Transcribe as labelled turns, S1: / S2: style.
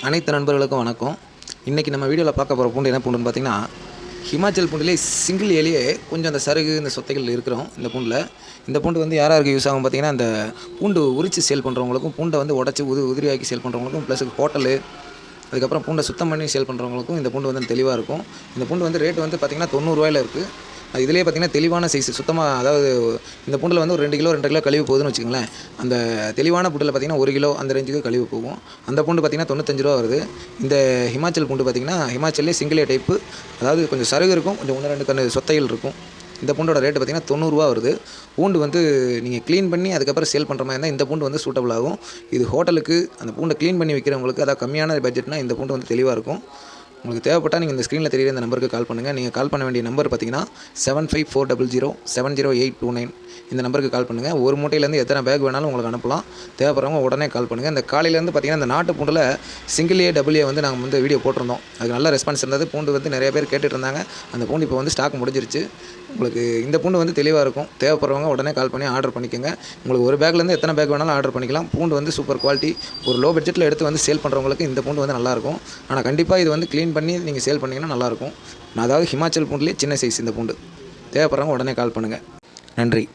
S1: அனைத்து நண்பர்களுக்கும் வணக்கம். இன்றைக்கி நம்ம வீடியோவில் பார்க்க போகிற பூண்டு என்ன பூண்டுன்னு பார்த்தீங்கன்னா, ஹிமாச்சல் பூண்டிலே சிங்கிள் ஏலியே கொஞ்சம் அந்த சருகு இந்த சொத்தைகள் இருக்கிறோம் இந்த பூண்டில். இந்த பூண்டு வந்து யாராருக்கு யூஸ் ஆகும் பார்த்தீங்கன்னா, இந்த பூண்டு உரித்து சேல் பண்ணுறவங்களுக்கும், பூண்டை வந்து உடச்சி உதிரியாக்கி சேல் பண்ணுறவங்களுக்கும், ப்ளஸ் ஹோட்டலு, அதுக்கப்புறம் பூண்டை சுத்தம் பண்ணி சேல் பண்ணுறவங்களுக்கும் இந்த பூண்டு வந்து தெளிவாக இருக்கும். இந்த பூண்டு வந்து ரேட்டு வந்து பார்த்திங்கன்னா ₹90 இருக்குது. இதிலே பார்த்திங்கன்னா தெளிவான சைஸ் சுத்தமாக, அதாவது இந்த பூண்டில் வந்து ஒரு 2 கிலோ 2 கிலோ கழிவு போகுதுன்னு வச்சுக்கோங்களேன். அந்த தெளிவான பூண்டில் பார்த்திங்கன்னா 1 கிலோ அந்த ரேஞ்சுக்கு கழிவு போகும். அந்த பூண்டு பார்த்திங்கன்னா ₹95 வருது. இந்த ஹிமாச்சல் பூண்டு பார்த்திங்கன்னா ஹிமாச்சல்லே சிங்கிள் ஏ டைப்பு, அதாவது கொஞ்சம் சருகு இருக்கும், கொஞ்சம் 1-2 கன்று சொத்தைகள் இருக்கும். இந்த பூண்டோட ரேட்டு பார்த்திங்கன்னா ₹90 வருது. பூண்டு வந்து நீங்கள் க்ளீன் பண்ணி அதுக்கப்புறம் சேல் பண்ணுற மாதிரி இருந்தால் இந்த பூண்டு வந்து சூட்டபிள் ஆகும். இது ஹோட்டலுக்கு அந்த பூண்டை க்ளீன் பண்ணி விற்கிறவங்களுக்கு, அதாவது கம்மியான பட்ஜெட்னால் இந்த பூண்டு வந்து தெளிவாக இருக்கும். உங்களுக்கு தேவைப்பட்டால் நீங்கள் இந்த ஸ்க்ரீனில் தெரியுற இந்த நம்பருக்கு கால் பண்ணுங்கள். நீங்கள் கால் பண்ண வேண்டிய நம்பர் பார்த்தீங்கன்னா 7540070829. இந்த நம்பருக்கு கால் பண்ணுங்கள். ஒரு மூட்டையிலேருந்து எத்தனை பேக் வேணாலும் உங்களுக்கு அனுப்பலாம். தேவைப்படுறவங்க உடனே கால் பண்ணுங்கள். இந்த காலையிலேருந்து பார்த்தீங்கன்னா இந்த நாட்டு பூண்டில் சிங்கிள் ஏ டபுள் ஏ வந்து நாங்கள் வந்து வீடியோ போட்டிருந்தோம். அதுக்கு நல்ல ரெஸ்பான்ஸ் இருந்தது. பூண்டு வந்து நிறைய பேர் கேட்டுட்டு இருந்தாங்க. அந்த பூண்டு இப்போ வந்து ஸ்டாக் முடிஞ்சிருச்சு. உங்களுக்கு இந்த பூண்டு வந்து தெளிவாக இருக்கும். தேவைப்படுறவங்க உடனே கால் பண்ணி ஆர்டர் பண்ணிக்கோங்க. உங்களுக்கு ஒரு பேக்லேருந்து எத்தனை பேக் வேணாலும் ஆர்டர் பண்ணிக்கலாம். பூண்டு வந்து சூப்பர் குவாலிட்டி. ஒரு லோ பட்ஜெட்டில் எடுத்து வந்து சேல் பண்ணுறவங்களுக்கு இந்த பூண்டு வந்து நல்லாயிருக்கும். ஆனால் கண்டிப்பாக இது வந்து க்ளீன் பண்ணி நீங்கள் சேல் பண்ணிங்கன்னா நல்லாயிருக்கும். அதாவது ஹிமாச்சல் பூண்டுலேயே சின்ன சைஸ் இந்த பூண்டு. தேவைப்படுறவங்க உடனே கால் பண்ணுங்கள். நன்றி.